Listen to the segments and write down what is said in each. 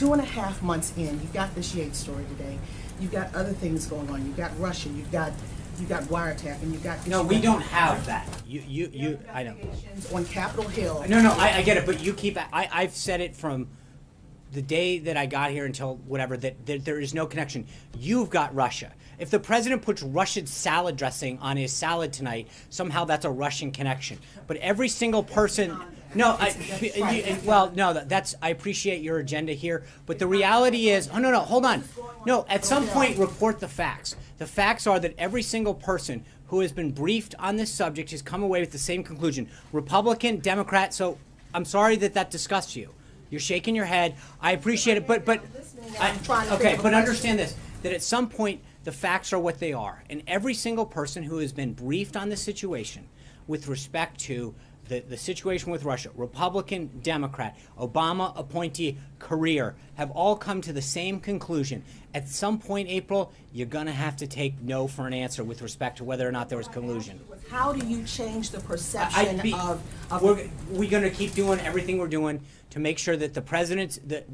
2.5 months in, you've got this Yates story today. You've got other things going on. You've got Russia. You've got wiretap, and you've got. No, we don't have that. I know. On Capitol Hill. No, I get it, but you keep. I've said it from the day that I got here until whatever, that there is no connection. You've got Russia. If the president puts Russian salad dressing on his salad tonight, somehow that's a Russian connection. But every single person, no, that's, I appreciate your agenda here, but the reality is, no, hold on. No, at some point, report the facts. The facts are that every single person who has been briefed on this subject has come away with the same conclusion. Republican, Democrat, so I'm sorry that disgusts you. You're shaking your head. I appreciate it, but understand this, that at some point the facts are what they are. And every single person who has been briefed on this situation with respect to the situation with Russia, Republican, Democrat, Obama appointee, career, have all come to the same conclusion. At some point, April, you're going to have to take no for an answer with respect to whether or not there was collusion. How do you change the perception of we're going to keep doing everything we're doing to make sure that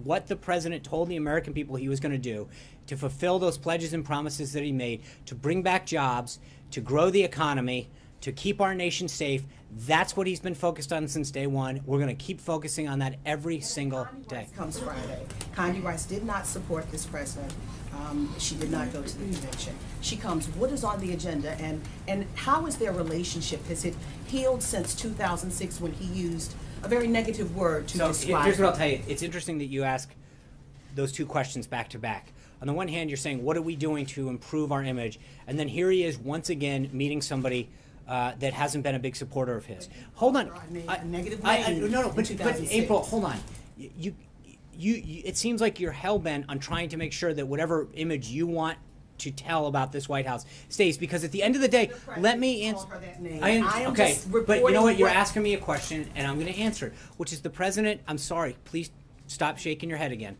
what the president told the American people he was going to do, to fulfill those pledges and promises that he made, to bring back jobs, to grow the economy, to keep our nation safe. That's what he's been focused on since day one. We're going to keep focusing on that every single day. Comes Friday. Condi Rice did not support this president. She did not go to the convention. She comes. What is on the agenda, and how is their relationship? Has it healed since 2006 when he used a very negative word to describe? Here's what I'll tell you. It's interesting that you ask those two questions back to back. On the one hand, you're saying, what are we doing to improve our image? And then here he is once again meeting somebody that hasn't been a big supporter of his. Hold on. But April, hold on. It seems like you're hell-bent on trying to make sure that whatever image you want to tell about this White House stays, because at the end of the day, let me answer. Okay, but you know what? You're asking me a question, and I'm going to answer it, which is the president. I'm sorry. Please stop shaking your head again.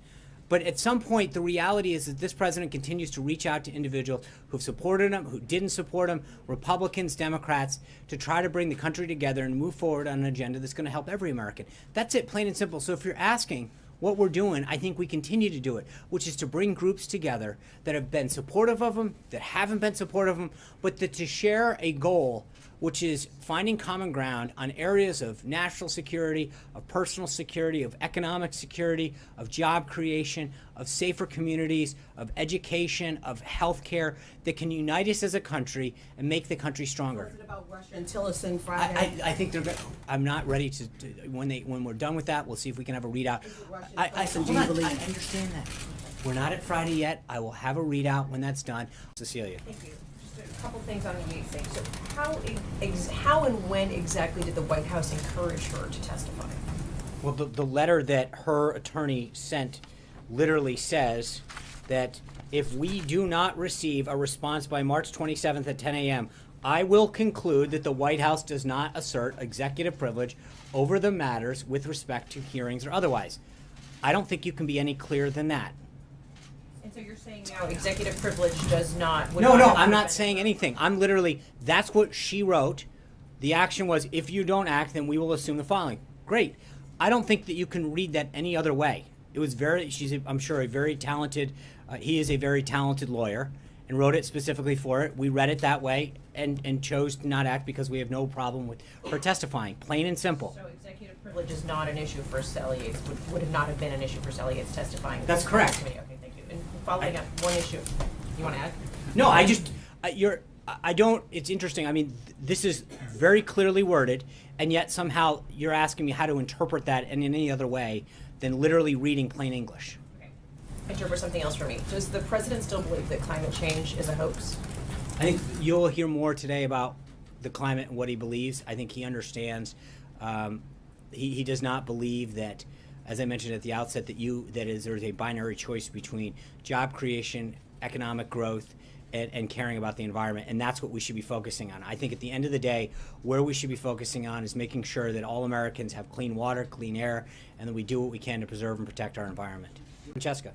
But at some point, the reality is that this president continues to reach out to individuals who've supported him, who didn't support him, Republicans, Democrats, to try to bring the country together and move forward on an agenda that's going to help every American. That's it, plain and simple. So if you're asking what we're doing, I think we continue to do it, which is to bring groups together that have been supportive of him, that haven't been supportive of him, but to share a goal, which is finding common ground on areas of national security, of personal security, of economic security, of job creation, of safer communities, of education, of health care, that can unite us as a country and make the country stronger. Was it about Russia and Tillerson Friday? I think I'm not ready to when we're done with that, we'll see if we can have a readout. I understand that. We're not at Friday yet. I will have a readout when that's done. Cecilia. Thank you. A couple things on the Yates thing. So how and when exactly did the White House encourage her to testify? Well, the letter that her attorney sent literally says that if we do not receive a response by March 27th at 10 a.m., I will conclude that the White House does not assert executive privilege over the matters with respect to hearings or otherwise. I don't think you can be any clearer than that. And so you're saying now executive privilege does not... No, I'm not saying anything. I'm literally, that's what she wrote. The action was, if you don't act, then we will assume the following. Great. I don't think that you can read that any other way. It was I'm sure, a very talented, he is a very talented lawyer and wrote it specifically for it. We read it that way and chose to not act because we have no problem with her testifying, plain and simple. So executive privilege is not an issue for Sally Yates, would have not have been an issue for Sally Yates testifying. That's correct. Okay, thank you. And following up, one issue. You want to add? No, it's interesting. I mean, this is very clearly worded, and yet somehow you're asking me how to interpret that in any other way than literally reading plain English. Okay. Interpret something else for me. Does the president still believe that climate change is a hoax? I think you'll hear more today about the climate and what he believes. I think he understands. He does not believe that, as I mentioned at the outset, there's a binary choice between job creation, economic growth, and caring about the environment, and that's what we should be focusing on. I think at the end of the day, where we should be focusing on is making sure that all Americans have clean water, clean air, and that we do what we can to preserve and protect our environment. Francesca.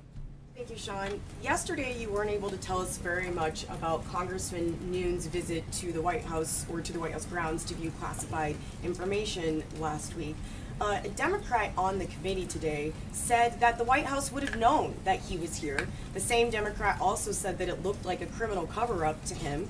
Thank you, Sean. Yesterday, you weren't able to tell us very much about Congressman Nunes' visit to the White House or to the White House grounds to view classified information last week. a Democrat on the committee today said that the White House would have known that he was here. The same Democrat also said that it looked like a criminal cover-up to him.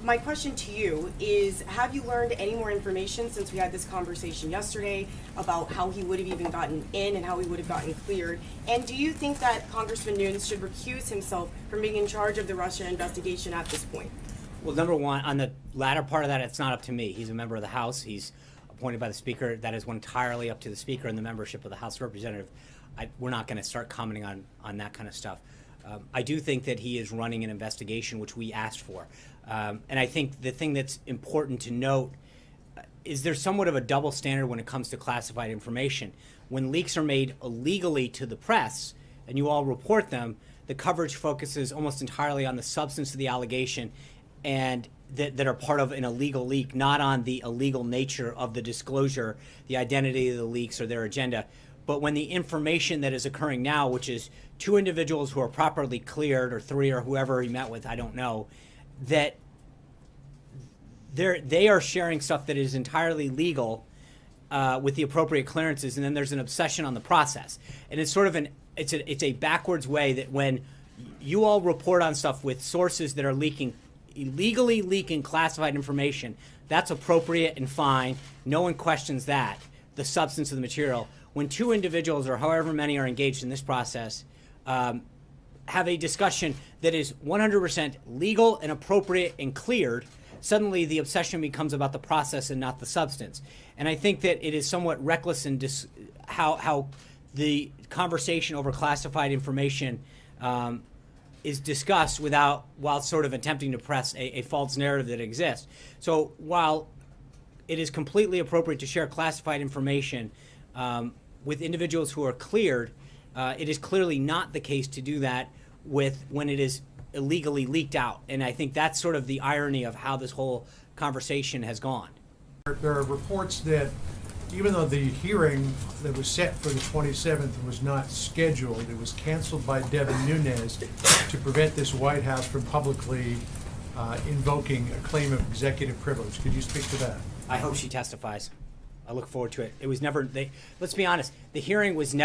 My question to you is, have you learned any more information since we had this conversation yesterday about how he would have even gotten in and how he would have gotten cleared? And do you think that Congressman Nunes should recuse himself from being in charge of the Russia investigation at this point? Well, number one, on the latter part of that, it's not up to me. He's a member of the House. He's appointed by the Speaker. That is entirely up to the Speaker and the membership of the House of Representatives. We're not going to start commenting on that kind of stuff. I do think that he is running an investigation, which we asked for. And I think the thing that's important to note is there's somewhat of a double standard when it comes to classified information. When leaks are made illegally to the press, and you all report them, the coverage focuses almost entirely on the substance of the allegation and that are part of an illegal leak, not on the illegal nature of the disclosure, the identity of the leaks, or their agenda. But when the information that is occurring now, which is 2 individuals who are properly cleared, or 3, or whoever he met with, I don't know, that they are sharing stuff that is entirely legal with the appropriate clearances, and then there's an obsession on the process. And it's sort of it's a backwards way that when you all report on stuff with sources that are illegally leaking classified information, that's appropriate and fine. No one questions that, the substance of the material. When 2 individuals, or however many, are engaged in this process, have a discussion that is 100% legal and appropriate and cleared, suddenly the obsession becomes about the process and not the substance. And I think that it is somewhat reckless in how the conversation over classified information is discussed while sort of attempting to press a false narrative that exists. So while it is completely appropriate to share classified information with individuals who are cleared, it is clearly not the case to do that when it is illegally leaked out. And I think that's sort of the irony of how this whole conversation has gone. There are reports that even though the hearing that was set for the 27th was not scheduled, it was canceled by Devin Nunes to prevent this White House from publicly invoking a claim of executive privilege. Could you speak to that? I hope she testifies. I look forward to it. It was never, let's be honest, the hearing was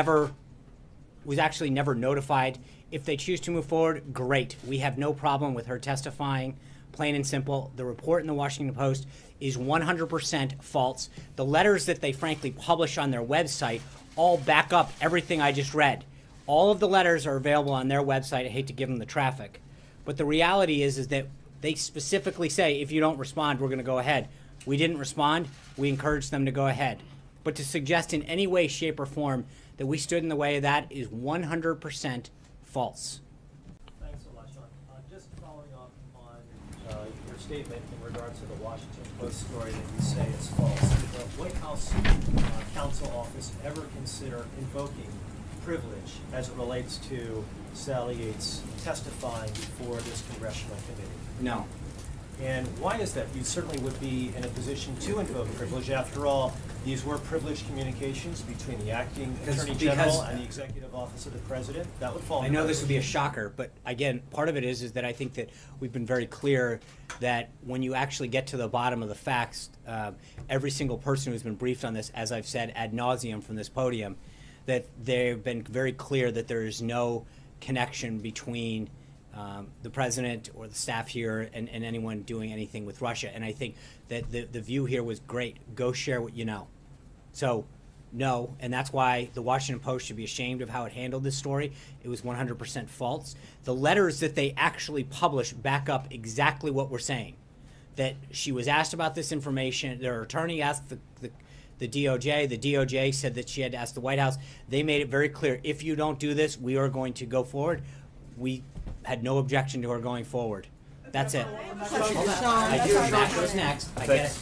actually never notified. If they choose to move forward, great. We have no problem with her testifying, plain and simple. The report in the Washington Post is 100% false. The letters that they frankly publish on their website all back up everything I just read. All of the letters are available on their website. I hate to give them the traffic. But the reality is that they specifically say, if you don't respond, we're going to go ahead. We didn't respond. We encouraged them to go ahead. But to suggest in any way, shape, or form that we stood in the way of that is 100% false. Thanks a lot, Sean. Just following up on your statement in regards to the Washington Post story that you say is false. Did the White House counsel office ever consider invoking privilege as it relates to Sally Yates testifying before this congressional committee? No. And why is that? You certainly would be in a position to invoke privilege. After all, these were privileged communications between the acting Attorney General and the Executive Office of the President. That would fall. I know this would be a shocker, but again, part of it is that I think that we've been very clear that when you actually get to the bottom of the facts, every single person who's been briefed on this, as I've said ad nauseum from this podium, that they've been very clear that there is no connection between the president or the staff here and anyone doing anything with Russia. And I think that the view here was great. Go share what you know. So, no, and that's why the Washington Post should be ashamed of how it handled this story. It was 100% false. The letters that they actually published back up exactly what we're saying. That she was asked about this information. Their attorney asked the DOJ. The DOJ said that she had to ask the White House. They made it very clear, if you don't do this, we are going to go forward. We had no objection to her going forward. That's it. I do. That goes next. I get it.